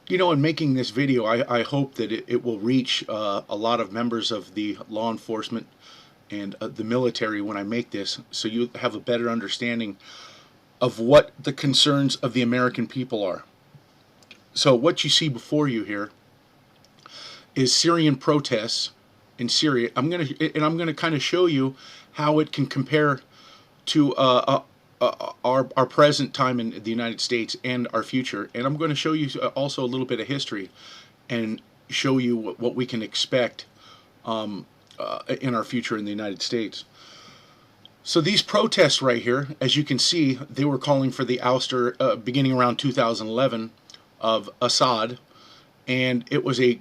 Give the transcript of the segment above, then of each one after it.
You know, in making this video, I hope that it will reach a lot of members of the law enforcement and the military when I make this, so you have a better understanding of what the concerns of the American people are. So what you see before you here is Syrian protests in Syria. I'm gonna kind of show you how it can compare to our present time in the United States and our future. And I'm going to show you also a little bit of history and show you what we can expect in our future in the United States. So these protests right here, as you can see, they were calling for the ouster beginning around 2011 of Assad, and it was a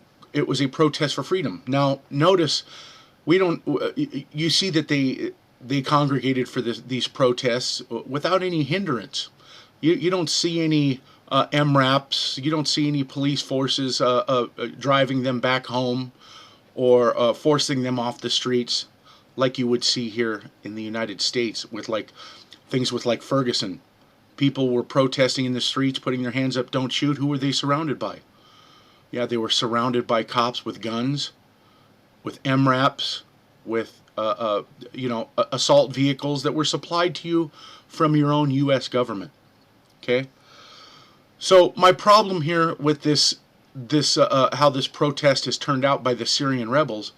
protest for freedom. Now notice we don't. You see that they congregated for these protests without any hindrance. You don't see any MRAPs. You don't see any police forces driving them back home or forcing them off the streets like you would see here in the United States with things like Ferguson. People were protesting in the streets, putting their hands up, don't shoot. Who were they surrounded by? Yeah, they were surrounded by cops with guns, with MRAPs, with assault vehicles that were supplied to you from your own U.S. government. Okay, so my problem here with this how this protest has turned out by the Syrian rebels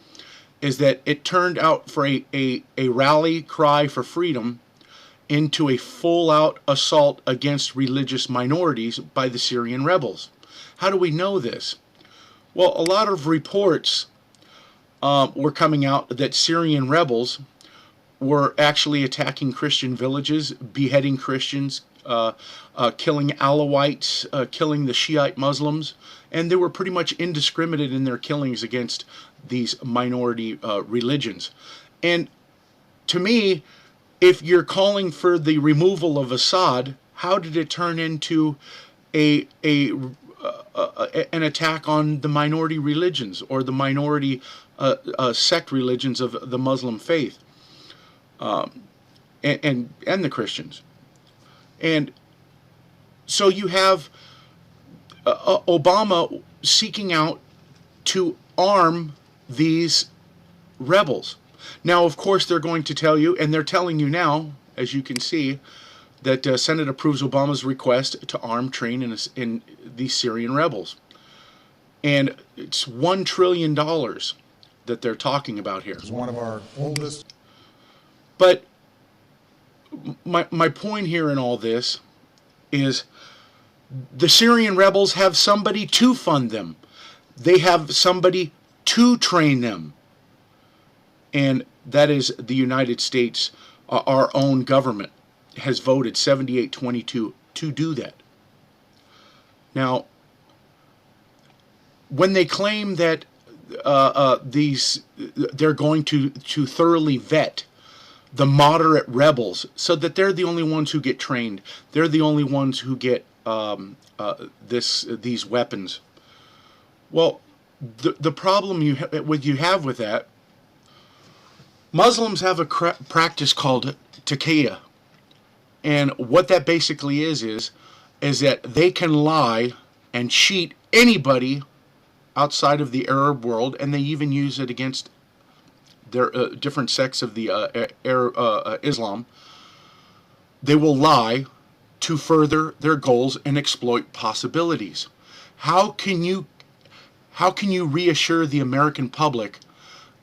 is that it turned out for a rally cry for freedom into a full-out assault against religious minorities by the Syrian rebels. How do we know this? Well, a lot of reports were coming out that Syrian rebels were actually attacking Christian villages, beheading Christians, killing Alawites, killing the Shiite Muslims, and they were pretty much indiscriminate in their killings against these minority religions. And to me, if you're calling for the removal of Assad, how did it turn into an attack on the minority religions or the minority sect religions of the Muslim faith and the Christians? And so you have Obama seeking out to arm these rebels. Now, of course, they're going to tell you, and they're telling you now, as you can see, that Senate approves Obama's request to arm, train in these Syrian rebels. And it's $1 trillion that they're talking about here. It's one of our oldest. But my point here in all this is the Syrian rebels have somebody to fund them. They have somebody to train them. And that is the United States, our own government, has voted 78-22 to do that. Now, when they claim that they're going to thoroughly vet the moderate rebels so that they're the only ones who get trained, they're the only ones who get these weapons. Well, the problem you have with that, Muslims have a practice called taqiyya, and what that basically is that they can lie and cheat anybody outside of the Arab world, and they even use it against their different sects of the Islam. They will lie to further their goals and exploit possibilities. How can you reassure the American public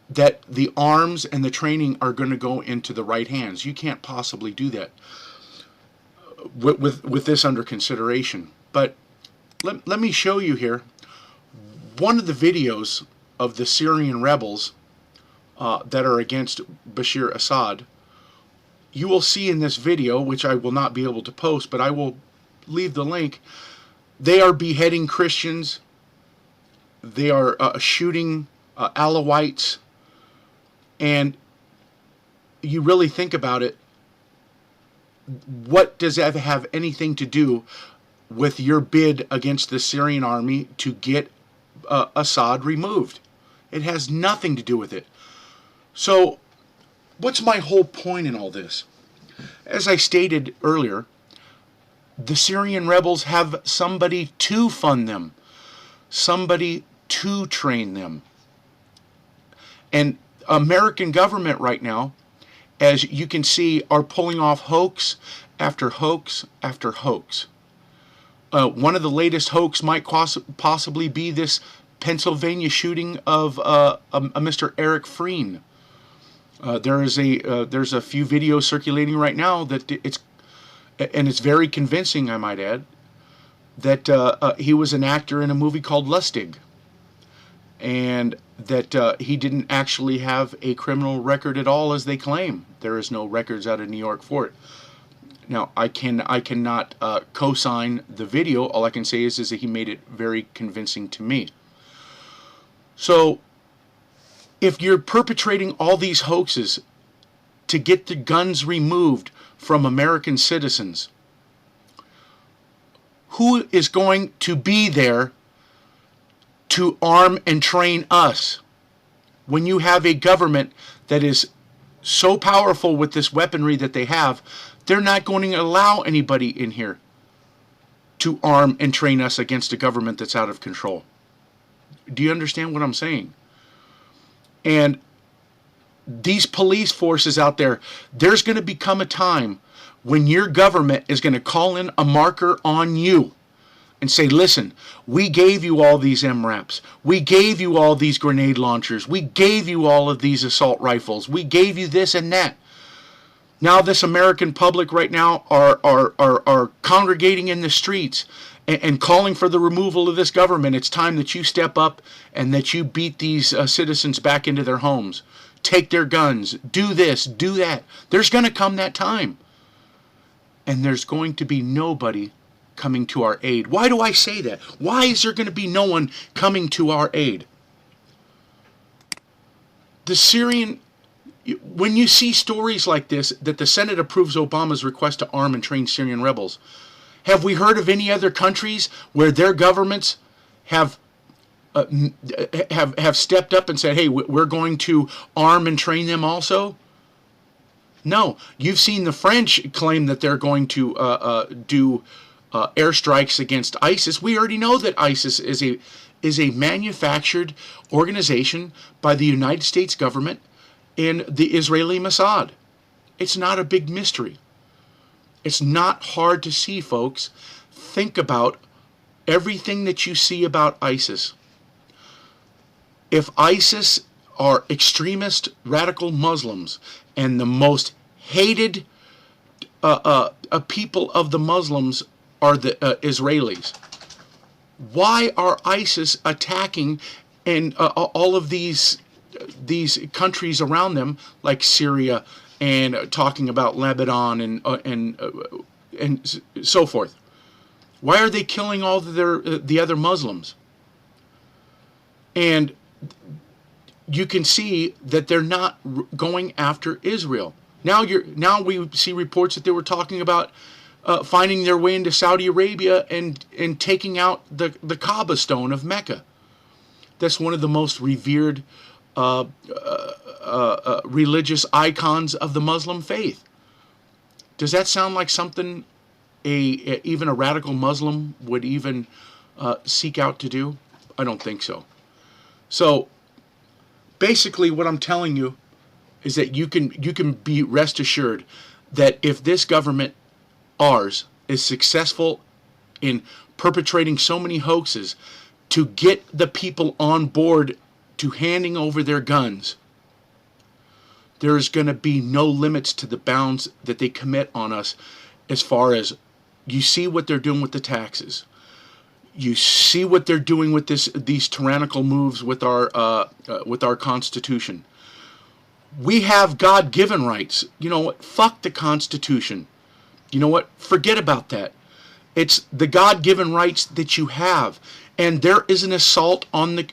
that the arms and the training are going to go into the right hands? You can't possibly do that with this under consideration. But let me show you here one of the videos of the Syrian rebels that are against Bashar Assad. You will see in this video, which I will not be able to post, but I will leave the link, they are beheading Christians, they are shooting Alawites, and you really think about it, what does that have anything to do with your bid against the Syrian army to get Assad removed? It has nothing to do with it. So, what's my whole point in all this? As I stated earlier, the Syrian rebels have somebody to fund them. somebody to train them. And American government right now, as you can see, are pulling off hoax after hoax after hoax. One of the latest hoax might possibly be this Pennsylvania shooting of a Mr. Eric Freen. There's a few videos circulating right now that it's very convincing, I might add, that he was an actor in a movie called Lustig, and that he didn't actually have a criminal record at all, as they claim. There is no records out of New York for it. Now, I cannot co-sign the video. All I can say is that he made it very convincing to me. So, if you're perpetrating all these hoaxes to get the guns removed from American citizens, who is going to be there to arm and train us when you have a government that is so powerful with this weaponry that they have? They're not going to allow anybody in here to arm and train us against a government that's out of control. Do you understand what I'm saying? And these police forces out there, there's going to become a time when your government is going to call in a marker on you and say, listen, we gave you all these MRAPs. We gave you all these grenade launchers. We gave you all of these assault rifles. We gave you this and that. Now this American public right now are congregating in the streets and calling for the removal of this government. It's time that you step up and that you beat these citizens back into their homes. Take their guns. Do this. Do that. There's going to come that time. And there's going to be nobody coming to our aid. Why do I say that? Why is there going to be no one coming to our aid? The Syrian... When you see stories like this, that the Senate approves Obama's request to arm and train Syrian rebels, have we heard of any other countries where their governments have stepped up and said, hey, we're going to arm and train them also? No. You've seen the French claim that they're going to do airstrikes against ISIS. We already know that ISIS is a manufactured organization by the United States government in the Israeli Mossad. It's not a big mystery. It's not hard to see, folks. Think about everything that you see about ISIS. If ISIS are extremist radical Muslims and the most hated people of the Muslims are the Israelis, why are ISIS attacking in all of these countries around them, like Syria, and talking about Lebanon and so forth? Why are they killing all of the other Muslims? And you can see that they're not going after Israel. Now we see reports that they were talking about finding their way into Saudi Arabia and taking out the Kaaba stone of Mecca. That's one of the most revered religious icons of the Muslim faith. Does that sound like something even a radical Muslim would even seek out to do? I don't think so. So basically what I'm telling you is that you can be rest assured that if this government, ours, is successful in perpetrating so many hoaxes to get the people on board to handing over their guns, there's going to be no limits to the bounds that they commit on us. As far as, you see what they're doing with the taxes, you see what they're doing with these tyrannical moves with our Constitution. We have God-given rights. You know what? Fuck the Constitution. You know what? Forget about that. It's the God-given rights that you have, and there is an assault on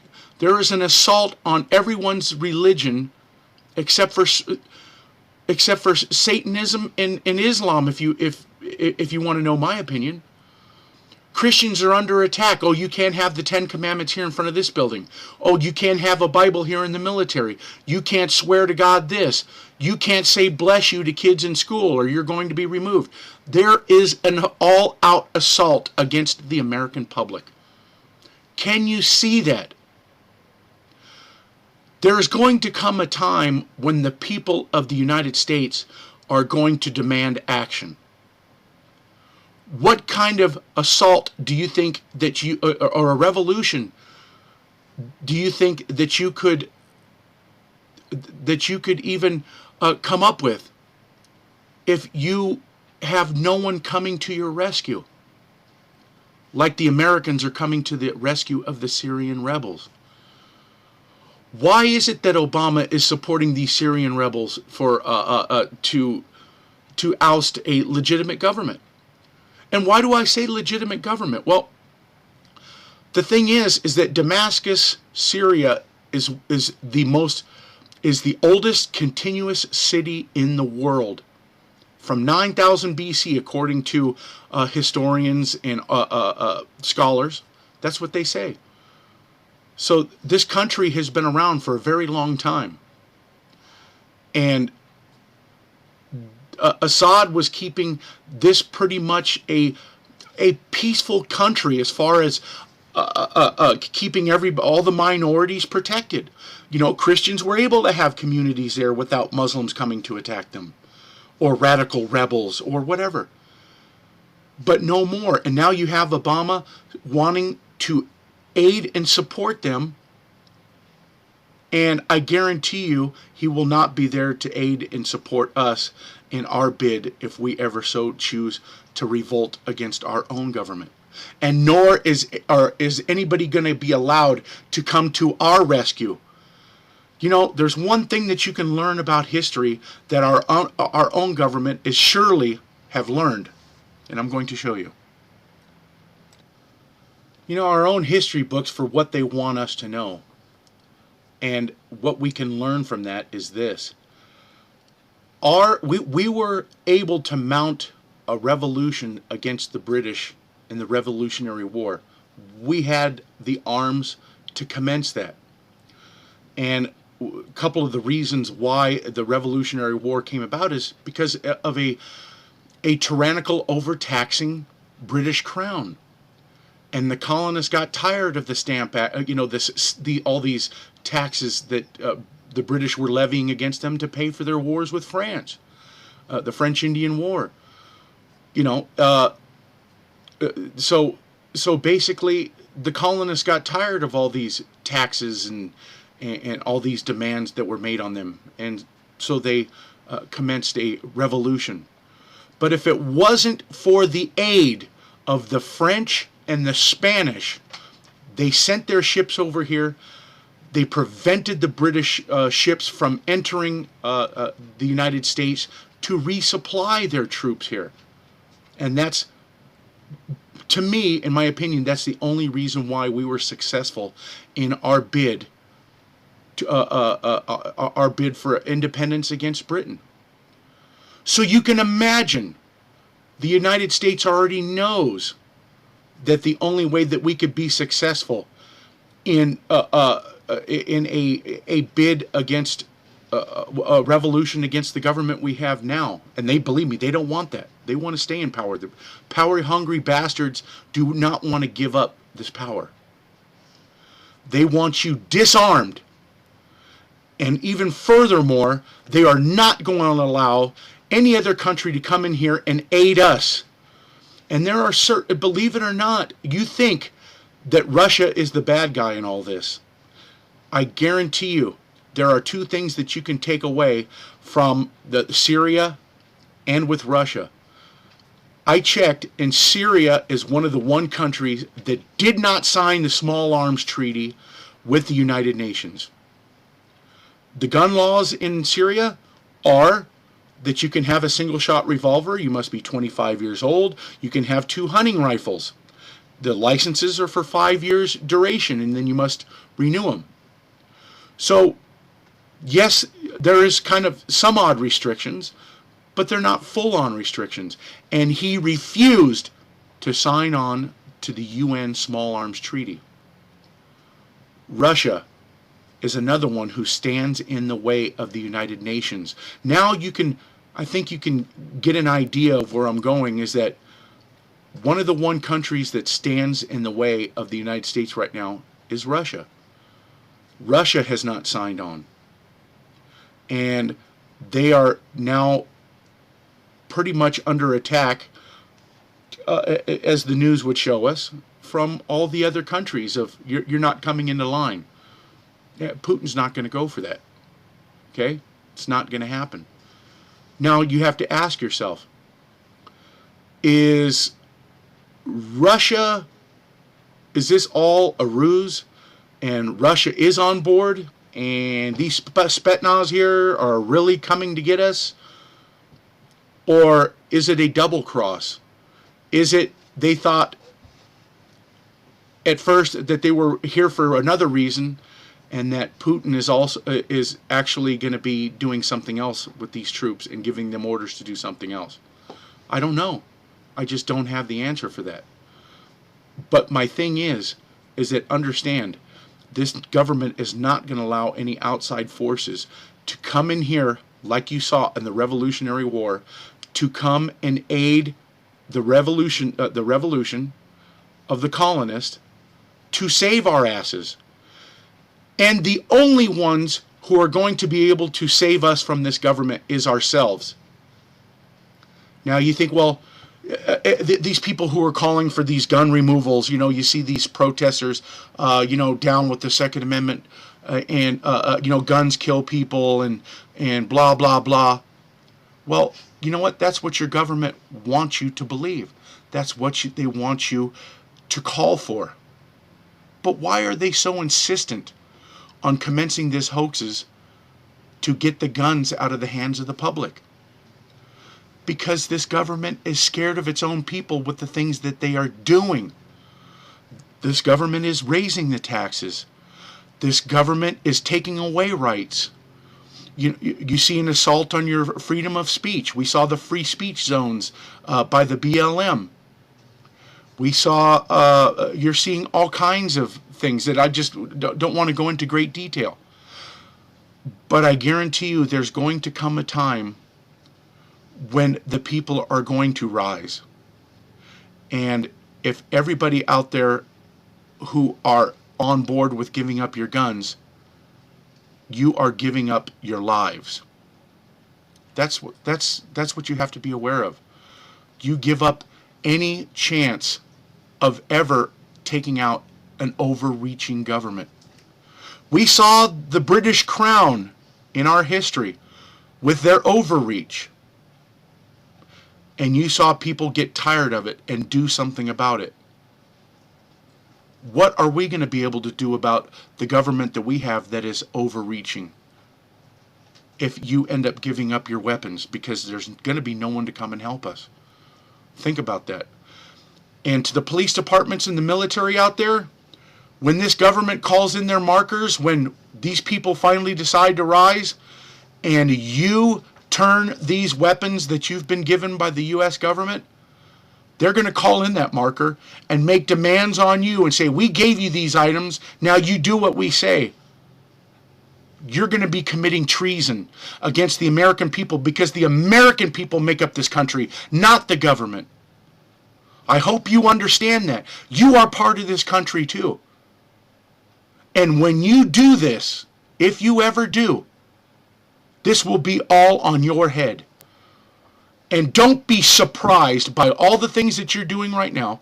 everyone's religion, except for Satanism and Islam. If you want to know my opinion, Christians are under attack. Oh, you can't have the 10 Commandments here in front of this building. Oh, you can't have a Bible here in the military. You can't swear to God this. You can't say bless you to kids in school or you're going to be removed. There is an all-out assault against the American public. Can you see that? There is going to come a time when the people of the United States are going to demand action. What kind of assault do you think that you, or a revolution, do you think that you could even come up with if you have no one coming to your rescue, like the Americans are coming to the rescue of the Syrian rebels? Why is it that Obama is supporting the Syrian rebels for to oust a legitimate government? And why do I say legitimate government? Well, the thing is that Damascus, Syria, is the oldest continuous city in the world. From 9000 BC, according to historians and scholars, that's what they say. So this country has been around for a very long time. And Assad was keeping this pretty much a peaceful country as far as keeping all the minorities protected. You know, Christians were able to have communities there without Muslims coming to attack them, or radical rebels, or whatever. But no more. And now you have Obama wanting to aid and support them, and I guarantee you he will not be there to aid and support us in our bid if we ever so choose to revolt against our own government. And nor is anybody going to be allowed to come to our rescue. You know, there's one thing that you can learn about history that our own government is surely have learned, and I'm going to show you. You know, our own history books for what they want us to know. And what we can learn from that is this. We were able to mount a revolution against the British in the Revolutionary War. We had the arms to commence that. And a couple of the reasons why the Revolutionary War came about is because of a tyrannical, overtaxing British crown. And the colonists got tired of the Stamp Act, you know, all these taxes that the British were levying against them to pay for their wars with France, the French Indian War. You know, so basically the colonists got tired of all these taxes and all these demands that were made on them, and so they commenced a revolution. But if it wasn't for the aid of the French and the Spanish, they sent their ships over here. They prevented the British ships from entering the United States to resupply their troops here. And that's, to me, in my opinion, that's the only reason why we were successful in our bid for independence against Britain. So you can imagine the United States already knows that the only way that we could be successful in a bid against a revolution against the government we have now, and they, believe me, they don't want that. They want to stay in power. The power-hungry bastards do not want to give up this power. They want you disarmed. And even furthermore, they are not going to allow any other country to come in here and aid us. And there are certain, believe it or not, you think that Russia is the bad guy in all this. I guarantee you, there are two things that you can take away from Syria and with Russia. I checked, and Syria is one of the countries that did not sign the Small Arms Treaty with the United Nations. The gun laws in Syria are that you can have a single-shot revolver, you must be 25 years old, you can have 2 hunting rifles. The licenses are for 5 years duration, and then you must renew them. So, yes, there is kind of some odd restrictions, but they're not full-on restrictions. And he refused to sign on to the UN Small Arms Treaty. Russia is another one who stands in the way of the United Nations. Now I think you can get an idea of where I'm going, is that One of the one countries that stands in the way of the United States right now is Russia. Russia has not signed on. And they are now pretty much under attack, as the news would show us, from all the other countries of you're not coming into line. Yeah, Putin's not going to go for that. Okay? It's not going to happen. Now you have to ask yourself, is Russia, is this all a ruse and Russia is on board and these Spetsnaz here are really coming to get us? Or is it a double cross? Is it they thought at first that they were here for another reason, and that Putin is actually going to be doing something else with these troops and giving them orders to do something else? I don't know. I just don't have the answer for that. But my thing is that understand, this government is not going to allow any outside forces to come in here like you saw in the Revolutionary War, to come and aid the revolution of the colonists to save our asses. And the only ones who are going to be able to save us from this government is ourselves. Now you think, well, these people who are calling for these gun removals, you see these protesters, down with the Second Amendment, and guns kill people, and blah, blah, blah. Well, you know what? That's what your government wants you to believe. That's what they want you to call for. But why are they so insistent on commencing these hoaxes to get the guns out of the hands of the public? Because this government is scared of its own people with the things that they are doing. This government is raising the taxes. This government is taking away rights. You see an assault on your freedom of speech. We saw the free speech zones by the BLM. We saw, you're seeing all kinds of things that I just don't want to go into great detail. But I guarantee you there's going to come a time when the people are going to rise. And if everybody out there who are on board with giving up your guns, you are giving up your lives. That's what you have to be aware of. You give up any chance of ever taking out an overreaching government. We saw the British Crown in our history with their overreach. And you saw people get tired of it and do something about it. What are we going to be able to do about the government that we have that is overreaching if you end up giving up your weapons, because there's going to be no one to come and help us? Think about that. And to the police departments and the military out there, when this government calls in their markers, when these people finally decide to rise, and you turn these weapons that you've been given by the U.S. government, they're going to call in that marker and make demands on you and say, we gave you these items, now you do what we say. You're going to be committing treason against the American people, because the American people make up this country, not the government. I hope you understand that. You are part of this country too. And when you do this, if you ever do, this will be all on your head. And don't be surprised by all the things that you're doing right now.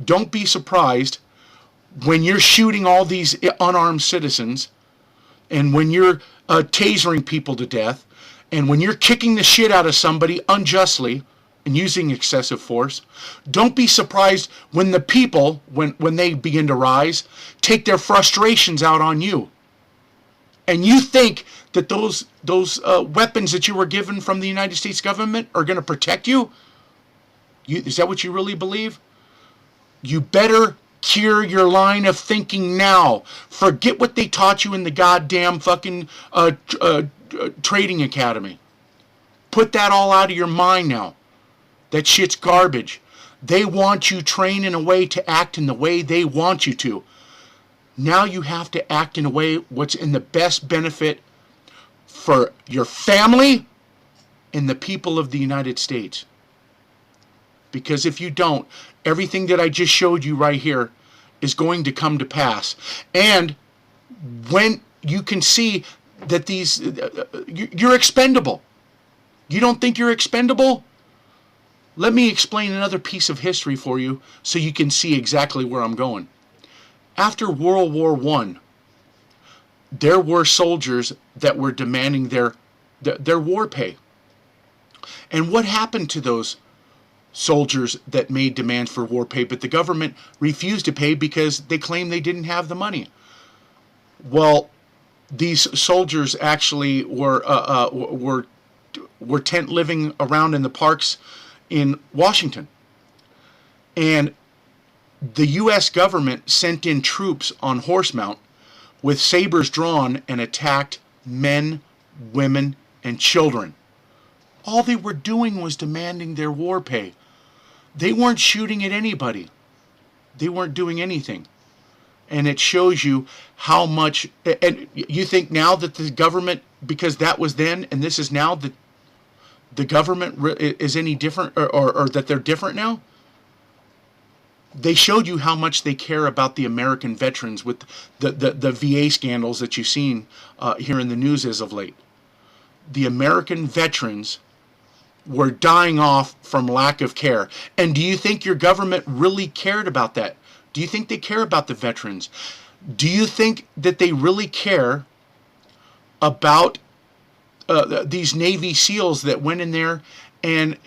Don't be surprised when you're shooting all these unarmed citizens, and when you're tasering people to death, and when you're kicking the shit out of somebody unjustly and using excessive force. Don't be surprised when the people, when they begin to rise, take their frustrations out on you. And you think that those weapons that you were given from the United States government are going to protect you? Is that what you really believe? You better cure your line of thinking now. Forget what they taught you in the goddamn fucking trading academy. Put that all out of your mind now. That shit's garbage. They want you trained in a way to act in the way they want you to. Now you have to act in a way what's in the best benefit for your family and the people of the United States. Because if you don't, everything that I just showed you right here is going to come to pass. And when you can see that you're expendable. You don't think you're expendable? Let me explain another piece of history for you so you can see exactly where I'm going. After World War I, there were soldiers that were demanding their war pay. And what happened to those soldiers that made demands for war pay, but the government refused to pay because they claimed they didn't have the money? Well, these soldiers actually were tent living around in the parks in Washington. And the U.S. government sent in troops on horse mount with sabers drawn and attacked men, women, and children. All they were doing was demanding their war pay. They weren't shooting at anybody. They weren't doing anything. And it shows you how much, and you think now that the government, because that was then and this is now, that the government is any different, or that they're different now? They showed you how much they care about the American veterans with the VA scandals that you've seen here in the news as of late. The American veterans were dying off from lack of care. And do you think your government really cared about that? Do you think they care about the veterans? Do you think that they really care about these Navy SEALs that went in there and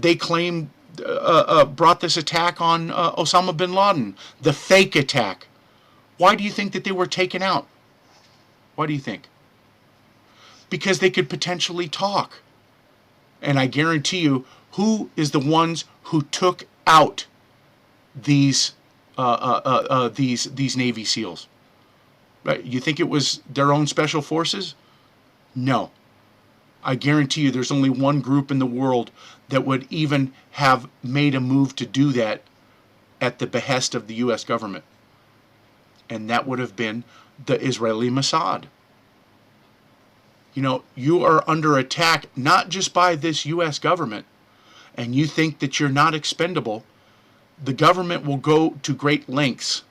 they claim brought this attack on Osama bin Laden, the fake attack? Why do you think that they were taken out? Why do you think? Because they could potentially talk. And I guarantee you, who is the ones who took out these Navy SEALs? Right? You think it was their own special forces? No. I guarantee you there's only one group in the world that would even have made a move to do that at the behest of the U.S. government. And that would have been the Israeli Mossad. You know, you are under attack not just by this U.S. government, and you think that you're not expendable. The government will go to great lengths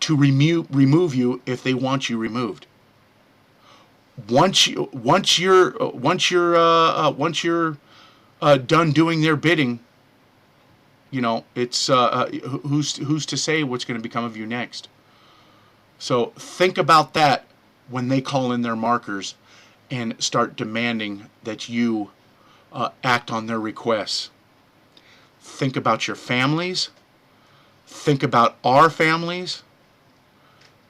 to remove you if they want you removed. Once you're done doing their bidding, you know, it's who's to say what's going to become of you next. So think about that when they call in their markers and start demanding that you act on their requests. Think about your families. Think about our families.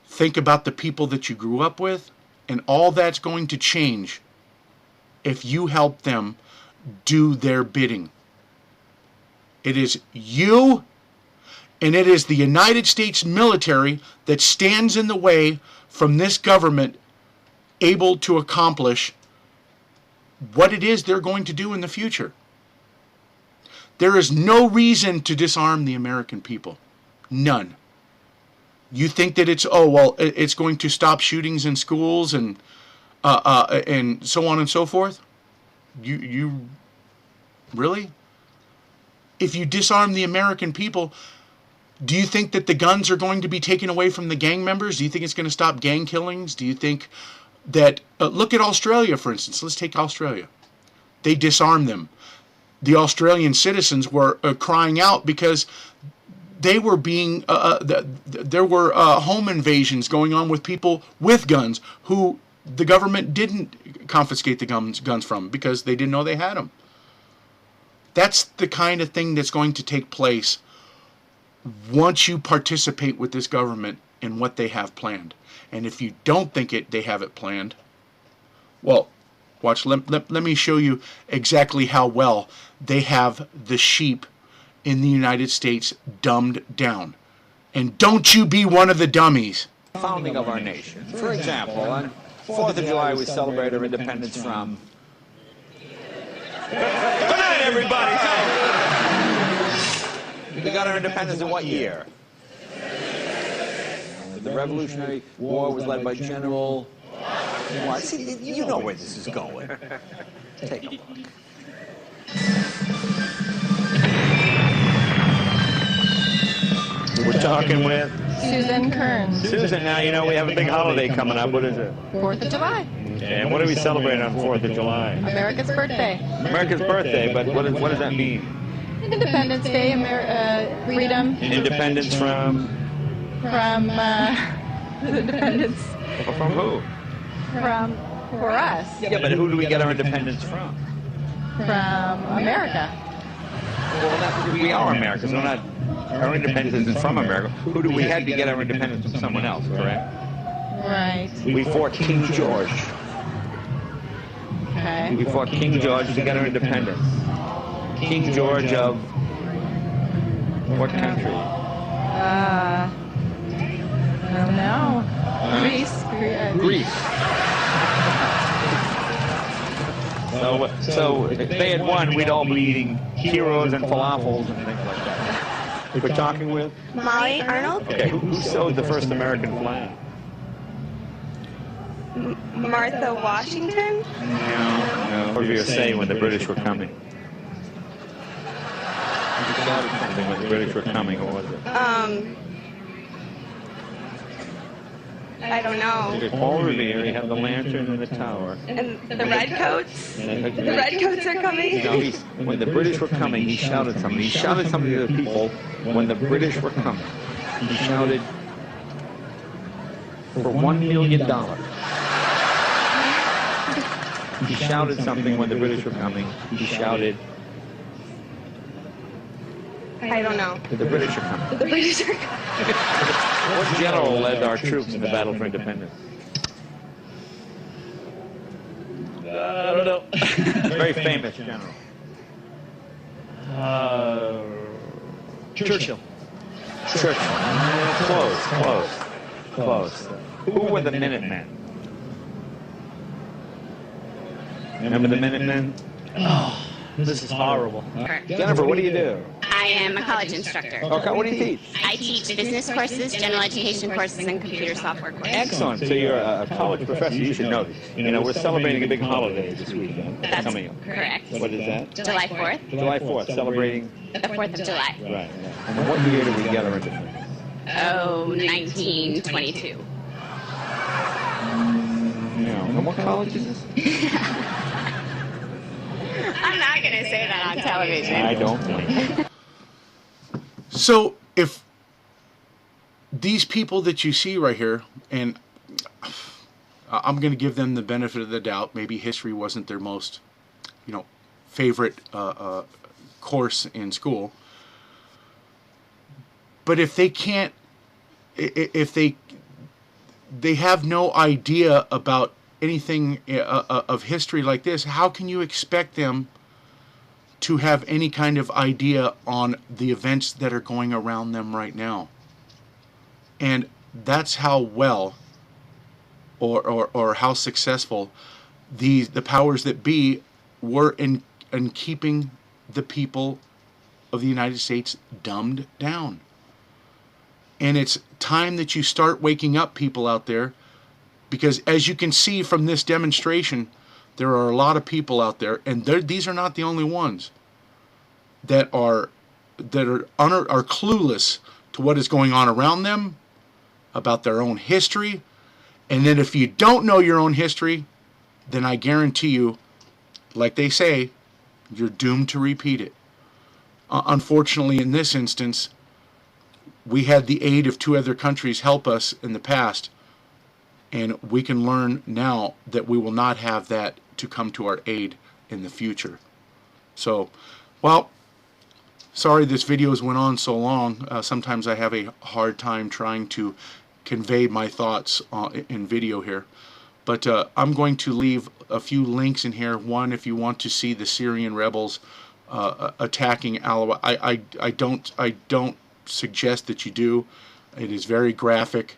Think about the people that you grew up with. And all that's going to change if you help them do their bidding. It is you and it is the United States military that stands in the way from this government able to accomplish what it is they're going to do in the future. There is no reason to disarm the American people. None. You think that it's it's going to stop shootings in schools and so on and so forth? You really? If you disarm the American people, do you think that the guns are going to be taken away from the gang members? Do you think it's going to stop gang killings? Do you think that look at Australia, for instance. Let's take Australia. They disarmed them. The Australian citizens were crying out because they were being there were home invasions going on with people with guns who the government didn't confiscate the guns from because they didn't know they had them. That's the kind of thing that's going to take place once you participate with this government in what they have planned. And if you don't think they have it planned, well, watch. Let me show you exactly how well they have the sheep in the United States dumbed down. And don't you be one of the dummies. Founding of our nation. For example, on 4th of July we celebrate our independence from... Good night, everybody! We got our independence in what year? The Revolutionary War was led by General... See, you know where this is going. Take a look. talking with Susan Kearns. Susan. Now, you know, we have a big holiday coming up. What is it? 4th of July. Okay, and what do we celebrate on 4th of July? America's birthday. America's birthday, but what does that mean? Independence Day, freedom. Independence from? From, independence. From who? For us. Yeah, but who do we get our independence from? From America. Well, we are Americans. We're not. Our independence isn't from America. Who do we have to get our independence from? Someone else, correct? Right. We fought King George. Okay. We fought King George to get our independence. King George of what country? I don't know. Greece. Greece. So if they had won, we'd all be eating heroes and falafels and things like that. We're talking with Molly Arnold. Okay, who sewed the first American flag? Martha Washington. No. What did you say when the British were coming? You shouted something when the British were coming. What was it? I don't know. Paul Revere, you have the lantern in the tower. And the redcoats. The redcoats are coming. You know, when the British were coming, he shouted something. He shouted something to the people when the British were coming. He shouted for $1 million. He shouted something when the British were coming. He shouted, I don't know. the British are coming. The British are coming. What general led our troops in the battle for independence? I don't know. Very famous general. Churchill. Churchill. Close. Who were the Minutemen? Remember the Minutemen? Oh, this is horrible. Jennifer, what do you do? I am a college instructor. Okay, what do you teach? I teach business courses, general education courses, and computer software courses. Excellent. So you're a college professor. You should know this. You know, we're celebrating a big holiday this weekend. That's Coming up. correct. What is that? July 4th, July 4th, celebrating. the 4th of July. Right. And what year did we get our independence? Oh, 1922. Yeah. And what college is this? I'm not going to say that on television. I don't think. So if these people that you see right here, and I'm going to give them the benefit of the doubt, maybe history wasn't their most, favorite course in school, but if they can't, if they have no idea about anything of history like this, how can you expect them to have any kind of idea on the events that are going around them right now? And that's how well or how successful the powers that be were in keeping the people of the United States dumbed down. And it's time that you start waking up, people out there, because as you can see from this demonstration, there are a lot of people out there, and these are not the only ones that are clueless to what is going on around them, about their own history. And then if you don't know your own history, then I guarantee you, like they say, you're doomed to repeat it. Unfortunately, in this instance, we had the aid of 2 other countries help us in the past, and we can learn now that we will not have that to come to our aid in the future. So, well, sorry this videos went on so long. Sometimes I have a hard time trying to convey my thoughts in video here. But I'm going to leave a few links in here. One, if you want to see the Syrian rebels attacking Al, I don't suggest that you do. It is very graphic.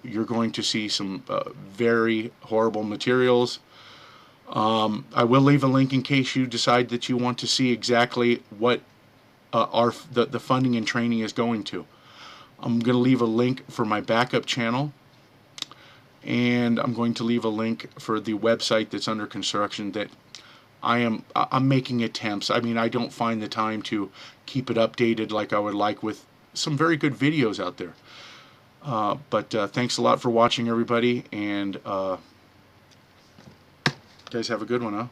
You're going to see some very horrible materials. I will leave a link in case you decide that you want to see exactly what the funding and training is going to. I'm going to leave a link for my backup channel, and I'm going to leave a link for the website that's under construction that I'm making attempts. I mean, I don't find the time to keep it updated like I would like with some very good videos out there. But thanks a lot for watching, everybody, and guys have a good one, huh?